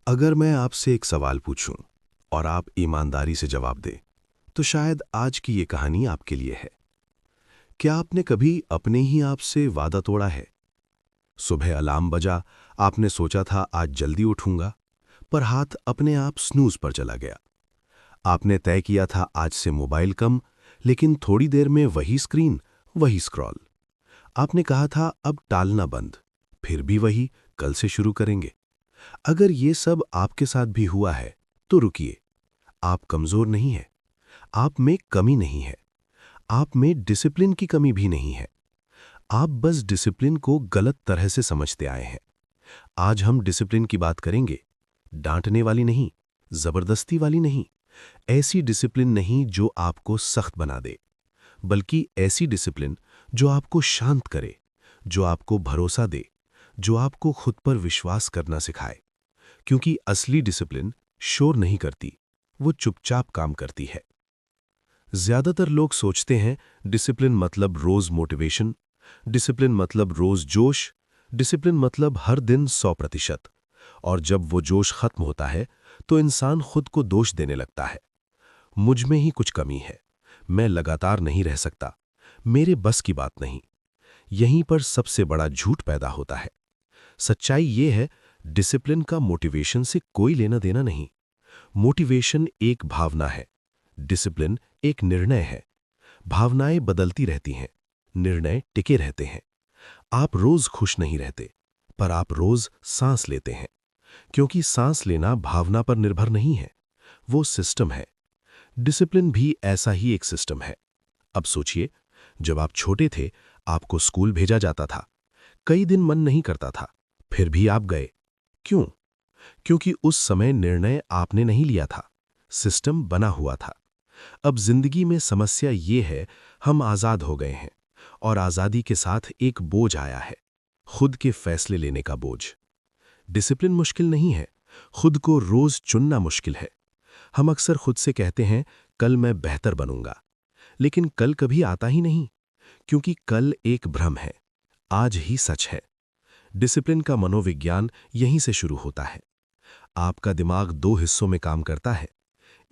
अगर मैं आपसे एक सवाल पूछूं और आप ईमानदारी से जवाब दें, तो शायद आज की ये कहानी आपके लिए है। क्या आपने कभी अपने ही आप से वादा तोड़ा है? सुबह अलार्म बजा, आपने सोचा था आज जल्दी उठूंगा, पर हाथ अपने आप स्नूज पर चला गया। आपने तय किया था आज से मोबाइल कम, लेकिन थोड़ी देर में वही स्क्रीन, वही स्क्रॉल। आपने कहा था अब टालना बंद, फिर भी वही, कल से शुरू करेंगे। अगर ये सब आपके साथ भी हुआ है, तो रुकिए। आप कमजोर नहीं हैं, आप में कमी नहीं है, आप में डिसिप्लिन की कमी भी नहीं है। आप बस डिसिप्लिन को गलत तरह से समझते आए हैं। आज हम डिसिप्लिन की बात करेंगे, डांटने वाली नहीं, जबरदस्ती वाली नहीं, ऐसी डिसिप्लिन नहीं जो आपको सख्त बना दे, बल्कि ऐसी डिसिप्लिन जो आपको शांत करे, जो आपको भरोसा दे, जो आपको खुद पर विश्वास करना सिखाए। क्योंकि असली डिसिप्लिन शोर नहीं करती, वो चुपचाप काम करती है। ज्यादातर लोग सोचते हैं डिसिप्लिन मतलब रोज मोटिवेशन, डिसिप्लिन मतलब रोज जोश, डिसिप्लिन मतलब हर दिन 100%। और जब वो जोश खत्म होता है तो इंसान खुद को दोष देने लगता है। मुझ में ही कुछ कमी है, मैं लगातार नहीं रह सकता, मेरे बस की बात नहीं। यहीं पर सबसे बड़ा झूठ पैदा होता है। सच्चाई ये है, डिसिप्लिन का मोटिवेशन से कोई लेना देना नहीं। मोटिवेशन एक भावना है, डिसिप्लिन एक निर्णय है। भावनाएं बदलती रहती हैं, निर्णय टिके रहते हैं। आप रोज खुश नहीं रहते, पर आप रोज सांस लेते हैं, क्योंकि सांस लेना भावना पर निर्भर नहीं है, वो सिस्टम है। डिसिप्लिन भी ऐसा ही एक सिस्टम है। अब सोचिए, जब आप छोटे थे, आपको स्कूल भेजा जाता था। कई दिन मन नहीं करता था, फिर भी आप गए। क्यों? क्योंकि उस समय निर्णय आपने नहीं लिया था, सिस्टम बना हुआ था। अब जिंदगी में समस्या ये है, हम आजाद हो गए हैं और आजादी के साथ एक बोझ आया है, खुद के फैसले लेने का बोझ। डिसिप्लिन मुश्किल नहीं है, खुद को रोज चुनना मुश्किल है। हम अक्सर खुद से कहते हैं कल मैं बेहतर बनूंगा, लेकिन कल कभी आता ही नहीं, क्योंकि कल एक भ्रम है, आज ही सच है। डिसिप्लिन का मनोविज्ञान यहीं से शुरू होता है। आपका दिमाग दो हिस्सों में काम करता है।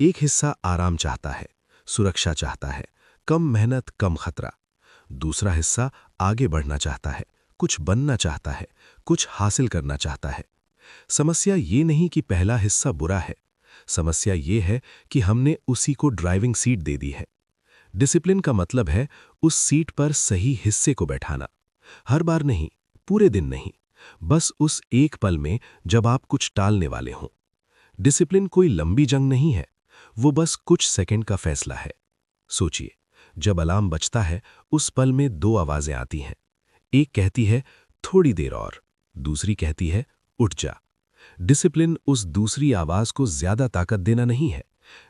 एक हिस्सा आराम चाहता है, सुरक्षा चाहता है, कम मेहनत कम खतरा। दूसरा हिस्सा आगे बढ़ना चाहता है, कुछ बनना चाहता है, कुछ हासिल करना चाहता है। समस्या ये नहीं कि पहला हिस्सा बुरा है, समस्या ये है कि हमने उसी को ड्राइविंग सीट दे दी है। डिसिप्लिन का मतलब है उस सीट पर सही हिस्से को बैठाना। हर बार नहीं, पूरे दिन नहीं, बस उस एक पल में जब आप कुछ टालने वाले हों। डिसिप्लिन कोई लंबी जंग नहीं है, वो बस कुछ सेकंड का फैसला है। सोचिए, जब अलार्म बजता है, उस पल में दो आवाजें आती हैं। एक कहती है थोड़ी देर और, दूसरी कहती है उठ जा। डिसिप्लिन उस दूसरी आवाज को ज्यादा ताकत देना नहीं है।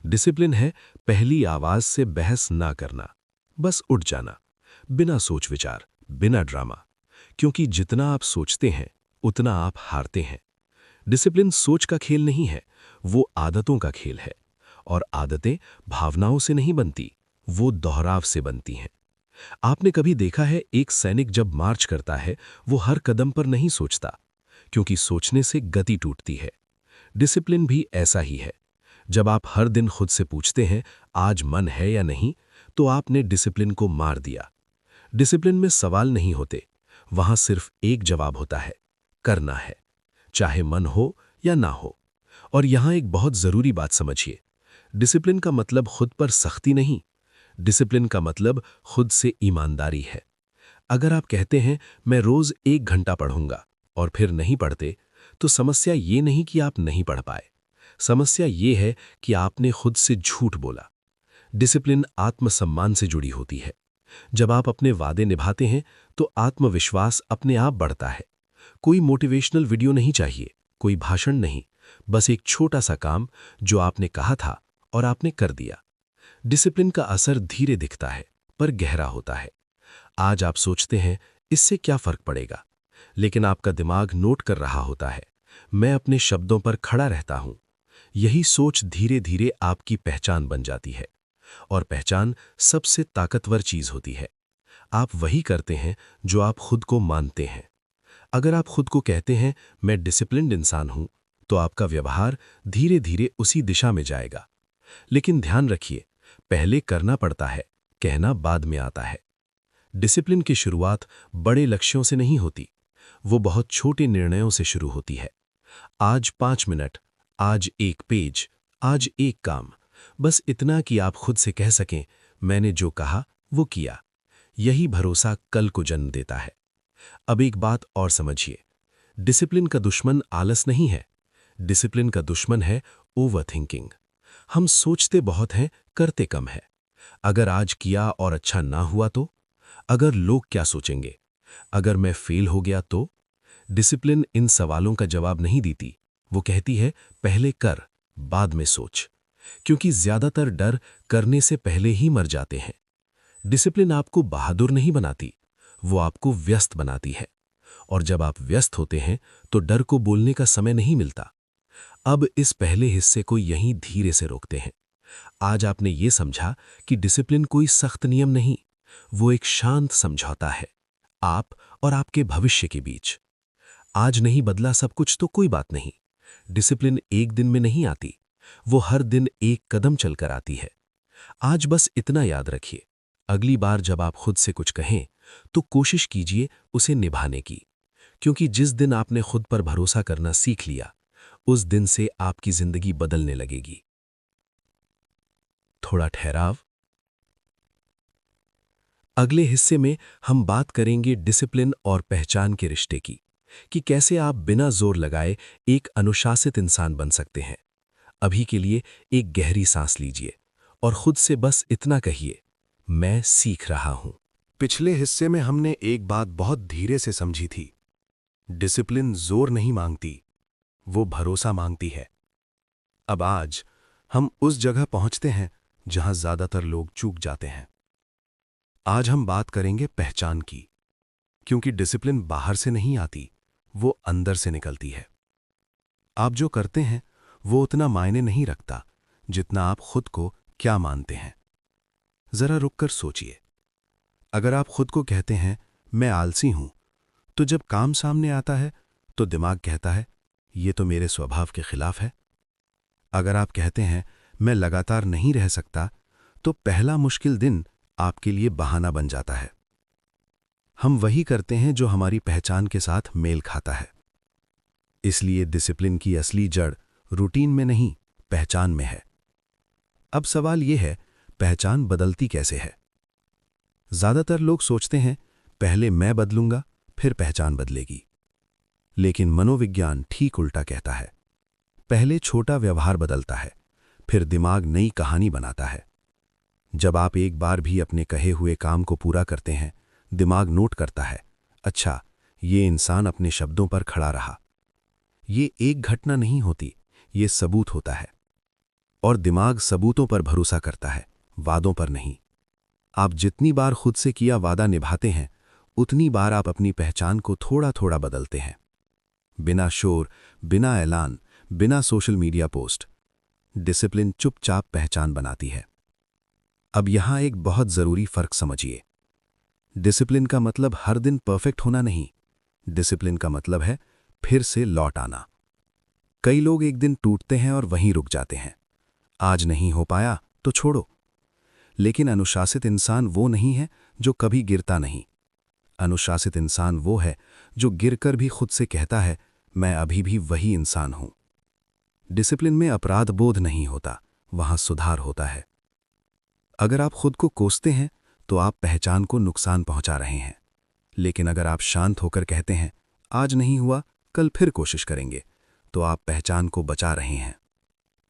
डिसिप्लिन है पहली आवाज से बहस ना करना, बस उठ जाना, बिना सोच विचार, बिना ड्रामा। क्योंकि जितना आप सोचते हैं, उतना आप हारते हैं। डिसिप्लिन सोच का खेल नहीं है, वो आदतों का खेल है। और आदतें भावनाओं से नहीं बनती, वो दोहराव से बनती हैं। आपने कभी देखा है एक सैनिक जब मार्च करता है, वो हर कदम पर नहीं सोचता, क्योंकि सोचने से गति टूटती है। डिसिप्लिन भी ऐसा ही है। जब आप हर दिन खुद से पूछते हैं आज मन है या नहीं, तो आपने डिसिप्लिन को मार दिया। डिसिप्लिन में सवाल नहीं होते, वहां सिर्फ एक जवाब होता है, करना है, चाहे मन हो या ना हो। और यहां एक बहुत जरूरी बात समझिए, डिसिप्लिन का मतलब खुद पर सख्ती नहीं, डिसिप्लिन का मतलब खुद से ईमानदारी है। अगर आप कहते हैं मैं रोज 1 घंटा पढ़ूंगा और फिर नहीं पढ़ते, तो समस्या ये नहीं कि आप नहीं पढ़ पाए, समस्या ये है कि आपने खुद से झूठ बोला। डिसिप्लिन आत्मसम्मान से जुड़ी होती है। जब आप अपने वादे निभाते हैं, तो आत्मविश्वास अपने आप बढ़ता है। कोई मोटिवेशनल वीडियो नहीं चाहिए, कोई भाषण नहीं, बस एक छोटा सा काम जो आपने कहा था और आपने कर दिया। डिसिप्लिन का असर धीरे दिखता है, पर गहरा होता है। आज आप सोचते हैं इससे क्या फर्क पड़ेगा, लेकिन आपका दिमाग नोट कर रहा होता है, मैं अपने शब्दों पर खड़ा रहता हूं। यही सोच धीरे धीरे आपकी पहचान बन जाती है। और पहचान सबसे ताकतवर चीज होती है। आप वही करते हैं जो आप खुद को मानते हैं। अगर आप खुद को कहते हैं मैं डिसिप्लिन्ड इंसान हूं, तो आपका व्यवहार धीरे धीरे उसी दिशा में जाएगा। लेकिन ध्यान रखिए, पहले करना पड़ता है, कहना बाद में आता है। डिसिप्लिन की शुरुआत बड़े लक्ष्यों से नहीं होती, वो बहुत छोटे निर्णयों से शुरू होती है। आज 5 मिनट, आज 1 पेज, आज एक काम, बस इतना कि आप खुद से कह सकें, मैंने जो कहा वो किया। यही भरोसा कल को जन्म देता है। अब एक बात और समझिए, डिसिप्लिन का दुश्मन आलस नहीं है, डिसिप्लिन का दुश्मन है ओवरथिंकिंग। हम सोचते बहुत हैं, करते कम है। अगर आज किया और अच्छा ना हुआ तो? अगर लोग क्या सोचेंगे? अगर मैं फेल हो गया तो? डिसिप्लिन इन सवालों का जवाब नहीं देती। वो कहती है, पहले कर, बाद में सोच। क्योंकि ज्यादातर डर करने से पहले ही मर जाते हैं। डिसिप्लिन आपको बहादुर नहीं बनाती, वो आपको व्यस्त बनाती है। और जब आप व्यस्त होते हैं तो डर को बोलने का समय नहीं मिलता। अब इस पहले हिस्से को यहीं धीरे से रोकते हैं। आज आपने ये समझा कि डिसिप्लिन कोई सख्त नियम नहीं, वो एक शांत समझौता है, आप और आपके भविष्य के बीच। आज नहीं बदला सब कुछ तो कोई बात नहीं। डिसिप्लिन एक दिन में नहीं आती, वो हर दिन एक कदम चलकर आती है। आज बस इतना याद रखिए, अगली बार जब आप खुद से कुछ कहें तो कोशिश कीजिए उसे निभाने की। क्योंकि जिस दिन आपने खुद पर भरोसा करना सीख लिया, उस दिन से आपकी जिंदगी बदलने लगेगी। थोड़ा ठहराव। अगले हिस्से में हम बात करेंगे डिसिप्लिन और पहचान के रिश्ते की, कि कैसे आप बिना जोर लगाए एक अनुशासित इंसान बन सकते हैं। अभी के लिए एक गहरी सांस लीजिए और खुद से बस इतना कहिए, मैं सीख रहा हूं। पिछले हिस्से में हमने एक बात बहुत धीरे से समझी थी, डिसिप्लिन जोर नहीं मांगती, वो भरोसा मांगती है। अब आज हम उस जगह पहुंचते हैं जहां ज्यादातर लोग चूक जाते हैं। आज हम बात करेंगे पहचान की, क्योंकि डिसिप्लिन बाहर से नहीं आती, वो अंदर से निकलती है। आप जो करते हैं वो उतना मायने नहीं रखता जितना आप खुद को क्या मानते हैं। जरा रुककर सोचिए, अगर आप खुद को कहते हैं मैं आलसी हूं, तो जब काम सामने आता है तो दिमाग कहता है ये तो मेरे स्वभाव के खिलाफ है। अगर आप कहते हैं मैं लगातार नहीं रह सकता, तो पहला मुश्किल दिन आपके लिए बहाना बन जाता है। हम वही करते हैं जो हमारी पहचान के साथ मेल खाता है। इसलिए डिसिप्लिन की असली जड़ रूटीन में नहीं, पहचान में है। अब सवाल यह है, पहचान बदलती कैसे है? ज्यादातर लोग सोचते हैं पहले मैं बदलूंगा फिर पहचान बदलेगी। लेकिन मनोविज्ञान ठीक उल्टा कहता है, पहले छोटा व्यवहार बदलता है, फिर दिमाग नई कहानी बनाता है। जब आप एक बार भी अपने कहे हुए काम को पूरा करते हैं, दिमाग नोट करता है, अच्छा ये इंसान अपने शब्दों पर खड़ा रहा। ये एक घटना नहीं होती, ये सबूत होता है। और दिमाग सबूतों पर भरोसा करता है, वादों पर नहीं। आप जितनी बार खुद से किया वादा निभाते हैं, उतनी बार आप अपनी पहचान को थोड़ा थोड़ा बदलते हैं। बिना शोर, बिना ऐलान, बिना सोशल मीडिया पोस्ट, डिसिप्लिन चुपचाप पहचान बनाती है। अब यहां एक बहुत जरूरी फर्क समझिए। डिसिप्लिन का मतलब हर दिन परफेक्ट होना नहीं, डिसिप्लिन का मतलब है फिर से लौट आना। कई लोग एक दिन टूटते हैं और वहीं रुक जाते हैं, आज नहीं हो पाया तो छोड़ो। लेकिन अनुशासित इंसान वो नहीं है जो कभी गिरता नहीं। अनुशासित इंसान वो है जो गिरकर भी खुद से कहता है, मैं अभी भी वही इंसान हूं। डिसिप्लिन में अपराध बोध नहीं होता, वहां सुधार होता है। अगर आप खुद को कोसते हैं तो आप पहचान को नुकसान पहुंचा रहे हैं। लेकिन अगर आप शांत होकर कहते हैं, आज नहीं हुआ, कल फिर कोशिश करेंगे, तो आप पहचान को बचा रहे हैं।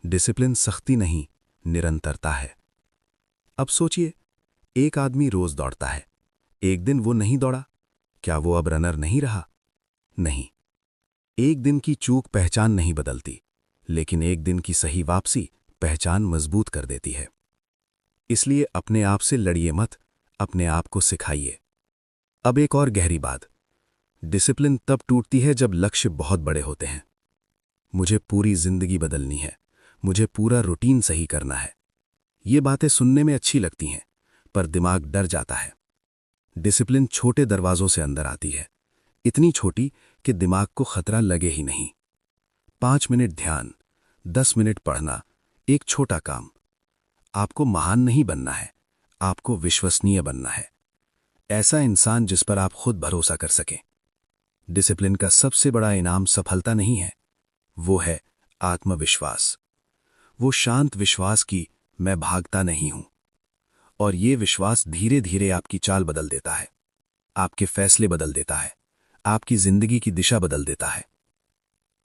डिसिप्लिन सख्ती नहीं, निरंतरता है। अब सोचिए, एक आदमी रोज दौड़ता है, एक दिन वो नहीं दौड़ा, क्या वो अब रनर नहीं रहा? नहीं। एक दिन की चूक पहचान नहीं बदलती, लेकिन एक दिन की सही वापसी पहचान मजबूत कर देती है। इसलिए अपने आप से लड़िए मत, अपने आप को सिखाइए। अब एक और गहरी बात, डिसिप्लिन तब टूटती है जब लक्ष्य बहुत बड़े होते हैं। मुझे पूरी जिंदगी बदलनी है, मुझे पूरा रूटीन सही करना है। ये बातें सुनने में अच्छी लगती हैं, पर दिमाग डर जाता है। डिसिप्लिन छोटे दरवाजों से अंदर आती है, इतनी छोटी कि दिमाग को खतरा लगे ही नहीं। 5 मिनट ध्यान, 10 मिनट पढ़ना, एक छोटा काम। आपको महान नहीं बनना है, आपको विश्वसनीय बनना है। ऐसा इंसान जिस पर आप खुद भरोसा कर सकें। डिसिप्लिन का सबसे बड़ा इनाम सफलता नहीं है, वो है आत्मविश्वास। वो शांत विश्वास कि मैं भागता नहीं हूं। और ये विश्वास धीरे धीरे आपकी चाल बदल देता है, आपके फैसले बदल देता है, आपकी जिंदगी की दिशा बदल देता है।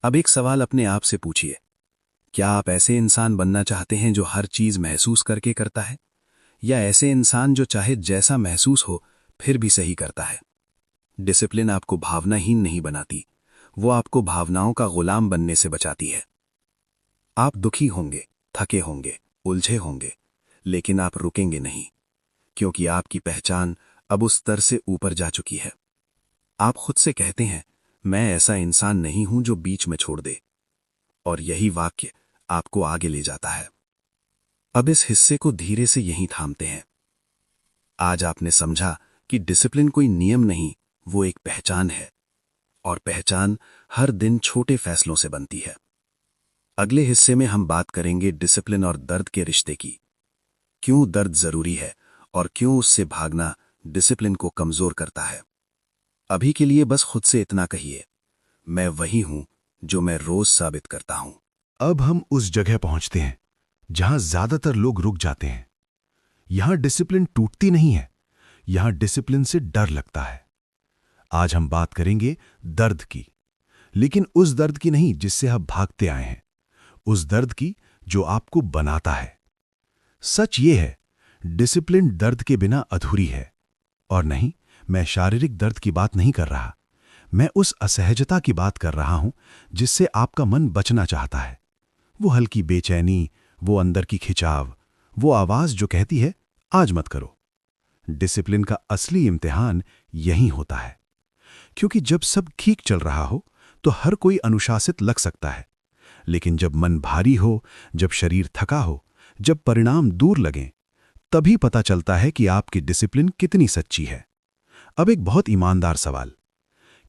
अब एक सवाल अपने आप से पूछिए, क्या आप ऐसे इंसान बनना चाहते हैं जो हर चीज महसूस करके करता है, या ऐसे इंसान जो चाहे जैसा महसूस हो फिर भी सही करता है? डिसिप्लिन आपको भावनाहीन नहीं बनाती, वो आपको भावनाओं का गुलाम बनने से बचाती है। आप दुखी होंगे, थके होंगे, उलझे होंगे, लेकिन आप रुकेंगे नहीं, क्योंकि आपकी पहचान अब उस स्तर से ऊपर जा चुकी है। आप खुद से कहते हैं, मैं ऐसा इंसान नहीं हूं जो बीच में छोड़ दे। और यही वाक्य आपको आगे ले जाता है। अब इस हिस्से को धीरे से यहीं थामते हैं। आज आपने समझा कि डिसिप्लिन कोई नियम नहीं, वो एक पहचान है, और पहचान हर दिन छोटे फैसलों से बनती है। अगले हिस्से में हम बात करेंगे डिसिप्लिन और दर्द के रिश्ते की। क्यों दर्द जरूरी है और क्यों उससे भागना डिसिप्लिन को कमजोर करता है। अभी के लिए बस खुद से इतना कहिए, मैं वही हूं जो मैं रोज साबित करता हूं। अब हम उस जगह पहुंचते हैं जहां ज्यादातर लोग रुक जाते हैं। यहां डिसिप्लिन टूटती नहीं है, यहां डिसिप्लिन से डर लगता है। आज हम बात करेंगे दर्द की, लेकिन उस दर्द की नहीं जिससे आप भागते आए हैं, उस दर्द की जो आपको बनाता है। सच ये है, डिसिप्लिन दर्द के बिना अधूरी है। और नहीं, मैं शारीरिक दर्द की बात नहीं कर रहा, मैं उस असहजता की बात कर रहा हूं जिससे आपका मन बचना चाहता है। वो हल्की बेचैनी, वो अंदर की खिंचाव, वो आवाज जो कहती है आज मत करो। डिसिप्लिन का असली इम्तिहान यही होता है, क्योंकि जब सब ठीक चल रहा हो तो हर कोई अनुशासित लग सकता है, लेकिन जब मन भारी हो, जब शरीर थका हो, जब परिणाम दूर लगें, तभी पता चलता है कि आपकी डिसिप्लिन कितनी सच्ची है। अब एक बहुत ईमानदार सवाल,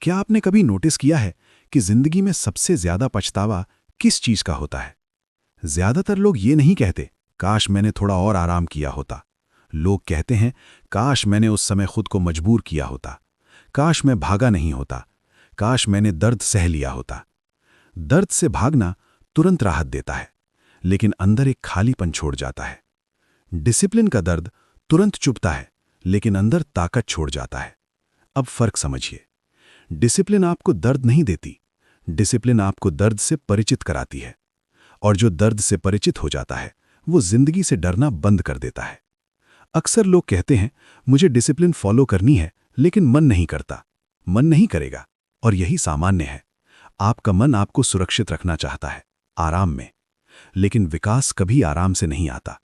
क्या आपने कभी नोटिस किया है कि जिंदगी में सबसे ज्यादा पछतावा किस चीज का होता है? ज्यादातर लोग ये नहीं कहते काश मैंने थोड़ा और आराम किया होता। लोग कहते हैं काश मैंने उस समय खुद को मजबूर किया होता, काश मैं भागा नहीं होता, काश मैंने दर्द सह लिया होता। दर्द से भागना तुरंत राहत देता है, लेकिन अंदर एक खालीपन छोड़ जाता है। डिसिप्लिन का दर्द तुरंत चुभता है, लेकिन अंदर ताकत छोड़ जाता है। अब फर्क समझिए, डिसिप्लिन आपको दर्द नहीं देती, डिसिप्लिन आपको दर्द से परिचित कराती है। और जो दर्द से परिचित हो जाता है वो जिंदगी से डरना बंद कर देता है। अक्सर लोग कहते हैं मुझे डिसिप्लिन फॉलो करनी है, लेकिन मन नहीं करता। मन नहीं करेगा, और यही सामान्य है। आपका मन आपको सुरक्षित रखना चाहता है, आराम में। लेकिन विकास कभी आराम से नहीं आता।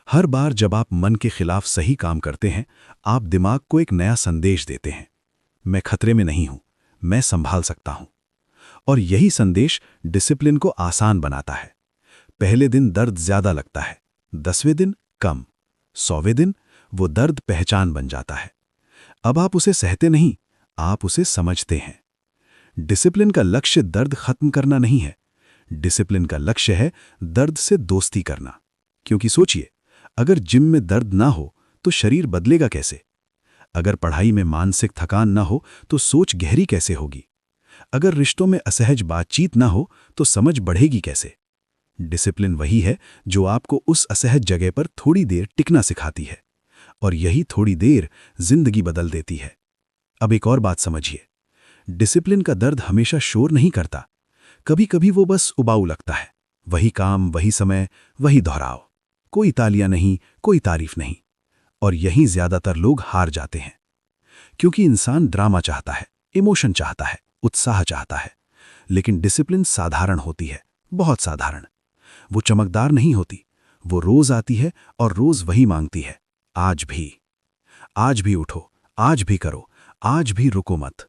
हर बार जब आप मन के खिलाफ सही काम करते हैं, आप दिमाग को एक नया संदेश देते हैं, मैं खतरे में नहीं हूं, मैं संभाल सकता हूं। और यही संदेश डिसिप्लिन को आसान बनाता है। पहले दिन दर्द ज्यादा लगता है, 10वें दिन कम, 100वें दिन वो दर्द पहचान बन जाता है। अब आप उसे सहते नहीं, आप उसे समझते हैं। डिसिप्लिन का लक्ष्य दर्द खत्म करना नहीं है, डिसिप्लिन का लक्ष्य है दर्द से दोस्ती करना। क्योंकि सोचिए, अगर जिम में दर्द ना हो तो शरीर बदलेगा कैसे? अगर पढ़ाई में मानसिक थकान ना हो तो सोच गहरी कैसे होगी? अगर रिश्तों में असहज बातचीत ना हो तो समझ बढ़ेगी कैसे? डिसिप्लिन वही है जो आपको उस असहज जगह पर थोड़ी देर टिकना सिखाती है, और यही थोड़ी देर जिंदगी बदल देती है। अब एक और बात समझिए, डिसिप्लिन का दर्द हमेशा शोर नहीं करता। कभी कभी वो बस उबाऊ लगता है, वही काम, वही समय, वही दोहराव। कोई तालियां नहीं, कोई तारीफ नहीं। और यहीं ज्यादातर लोग हार जाते हैं, क्योंकि इंसान ड्रामा चाहता है, इमोशन चाहता है, उत्साह चाहता है। लेकिन डिसिप्लिन साधारण होती है, बहुत साधारण। वो चमकदार नहीं होती, वो रोज आती है और रोज वही मांगती है, आज भी। आज भी उठो, आज भी करो, आज भी रुको मत।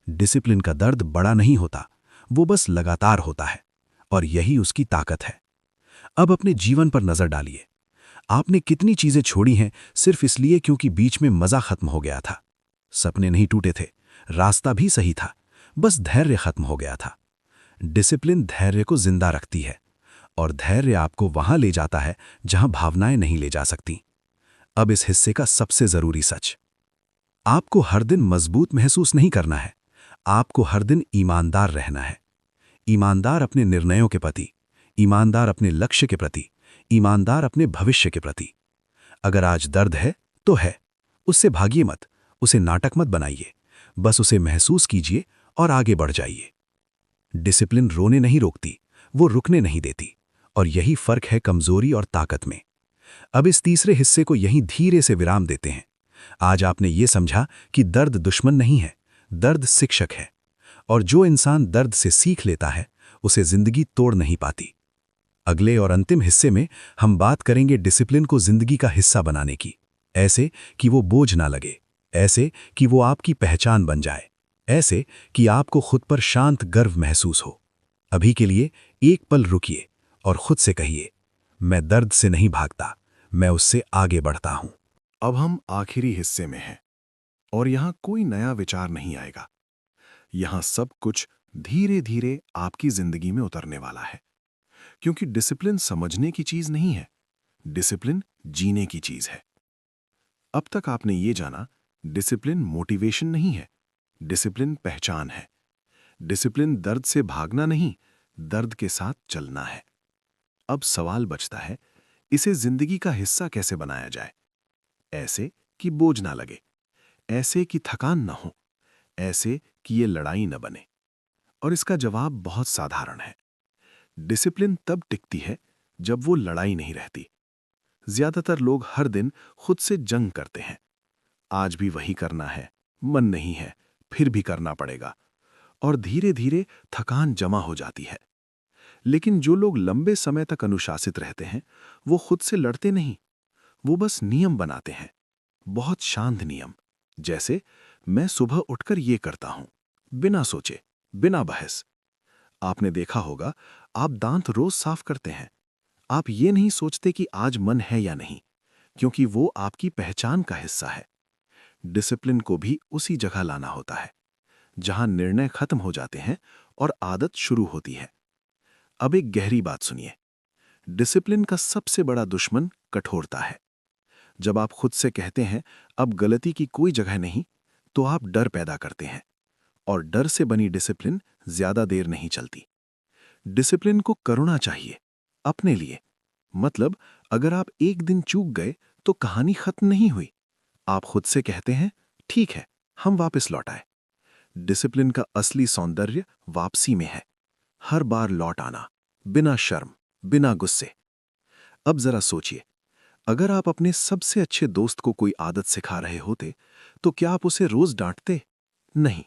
डिसिप्लिन का दर्द बड़ा नहीं होता, वो बस लगातार होता है, और यही उसकी ताकत है। अब अपने जीवन पर नजर डालिए, आपने कितनी चीजें छोड़ी हैं सिर्फ इसलिए क्योंकि बीच में मजा खत्म हो गया था। सपने नहीं टूटे थे, रास्ता भी सही था, बस धैर्य खत्म हो गया था। डिसिप्लिन धैर्य को जिंदा रखती है और धैर्य आपको वहां ले जाता है जहां भावनाएं नहीं ले जा सकती। अब इस हिस्से का सबसे जरूरी सच। आपको हर दिन मजबूत महसूस नहीं करना है, आपको हर दिन ईमानदार रहना है। ईमानदार अपने निर्णयों के प्रति, ईमानदार अपने लक्ष्य के प्रति, ईमानदार अपने भविष्य के प्रति। अगर आज दर्द है तो है, उससे भागिए मत, उसे नाटक मत बनाइए, बस उसे महसूस कीजिए और आगे बढ़ जाइए। डिसिप्लिन रोने नहीं रोकती, वो रुकने नहीं देती, और यही फर्क है कमजोरी और ताकत में। अब इस तीसरे हिस्से को यहीं धीरे से विराम देते हैं। आज आपने ये समझा कि दर्द दुश्मन नहीं है, दर्द शिक्षक है, और जो इंसान दर्द से सीख लेता है उसे जिंदगी तोड़ नहीं पाती। अगले और अंतिम हिस्से में हम बात करेंगे डिसिप्लिन को जिंदगी का हिस्सा बनाने की, ऐसे कि वो बोझ ना लगे, ऐसे कि वो आपकी पहचान बन जाए, ऐसे कि आपको खुद पर शांत गर्व महसूस हो। अभी के लिए एक पल रुकिए और खुद से कहिए, मैं दर्द से नहीं भागता, मैं उससे आगे बढ़ता हूं। अब हम आखिरी हिस्से में हैं और यहां कोई नया विचार नहीं आएगा। यहां सब कुछ धीरे धीरे आपकी जिंदगी में उतरने वाला है, क्योंकि डिसिप्लिन समझने की चीज नहीं है, डिसिप्लिन जीने की चीज है। अब तक आपने ये जाना, डिसिप्लिन मोटिवेशन नहीं है, डिसिप्लिन पहचान है। डिसिप्लिन दर्द से भागना नहीं, दर्द के साथ चलना है। अब सवाल बचता है, इसे जिंदगी का हिस्सा कैसे बनाया जाए? ऐसे कि बोझ ना लगे, ऐसे कि थकान ना हो, ऐसे कि ये लड़ाई न बने। और इसका जवाब बहुत साधारण है। डिसिप्लिन तब टिकती है जब वो लड़ाई नहीं रहती। ज्यादातर लोग हर दिन खुद से जंग करते हैं। आज भी वही करना है, मन नहीं है, फिर भी करना पड़ेगा, और धीरे धीरे थकान जमा हो जाती है। लेकिन जो लोग लंबे समय तक अनुशासित रहते हैं, वो खुद से लड़ते नहीं, वो बस नियम बनाते हैं, बहुत शांत नियम। जैसे, मैं सुबह उठकर ये करता हूं, बिना सोचे, बिना बहस। आपने देखा होगा, आप दांत रोज साफ करते हैं। आप ये नहीं सोचते कि आज मन है या नहीं, क्योंकि वो आपकी पहचान का हिस्सा है। डिसिप्लिन को भी उसी जगह लाना होता है, जहां निर्णय खत्म हो जाते हैं और आदत शुरू होती है। अब एक गहरी बात सुनिए, डिसिप्लिन का सबसे बड़ा दुश्मन कठोरता है। जब आप खुद से कहते हैं, अब गलती की कोई जगह नहीं, तो आप डर पैदा करते हैं, और डर से बनी डिसिप्लिन ज्यादा देर नहीं चलती। डिसिप्लिन को करुणा चाहिए, अपने लिए। मतलब, अगर आप एक दिन चूक गए तो कहानी खत्म नहीं हुई। आप खुद से कहते हैं, ठीक है, हम वापस लौट आए। डिसिप्लिन का असली सौंदर्य वापसी में है, हर बार लौट आना, बिना शर्म, बिना गुस्से। अब जरा सोचिए, अगर आप अपने सबसे अच्छे दोस्त को कोई आदत सिखा रहे होते, तो क्या आप उसे रोज डांटते? नहीं,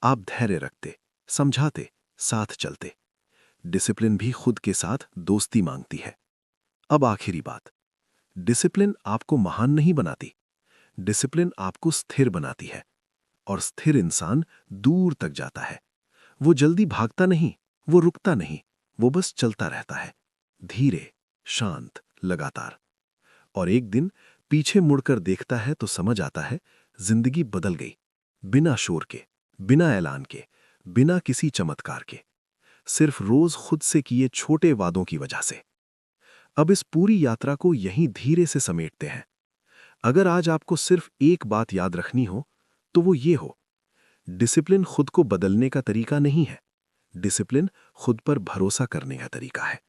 आप धैर्य रखते, समझाते, साथ चलते। डिसिप्लिन भी खुद के साथ दोस्ती मांगती है। अब आखिरी बात, डिसिप्लिन आपको महान नहीं बनाती, डिसिप्लिन आपको स्थिर बनाती है। और स्थिर इंसान दूर तक जाता है। वो जल्दी भागता नहीं, वो रुकता नहीं, वो बस चलता रहता है, धीरे, शांत, लगातार। और एक दिन पीछे मुड़कर देखता है तो समझ आता है, जिंदगी बदल गई, बिना शोर के, बिना ऐलान के, बिना किसी चमत्कार के, सिर्फ रोज खुद से किए छोटे वादों की वजह से। अब इस पूरी यात्रा को यहीं धीरे से समेटते हैं। अगर आज आपको सिर्फ एक बात याद रखनी हो, तो वो ये हो, डिसिप्लिन खुद को बदलने का तरीका नहीं है, डिसिप्लिन खुद पर भरोसा करने का तरीका है।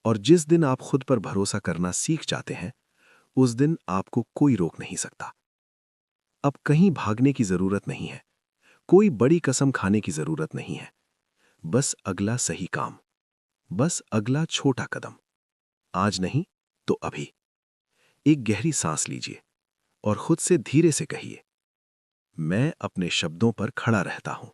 और जिस दिन आप खुद पर भरोसा करना सीख जाते हैं, उस दिन आपको कोई रोक नहीं सकता। अब कहीं भागने की जरूरत नहीं है, कोई बड़ी कसम खाने की जरूरत नहीं है। बस अगला सही काम, बस अगला छोटा कदम। आज नहीं तो अभी। एक गहरी सांस लीजिए और खुद से धीरे से कहिए, मैं अपने शब्दों पर खड़ा रहता हूं।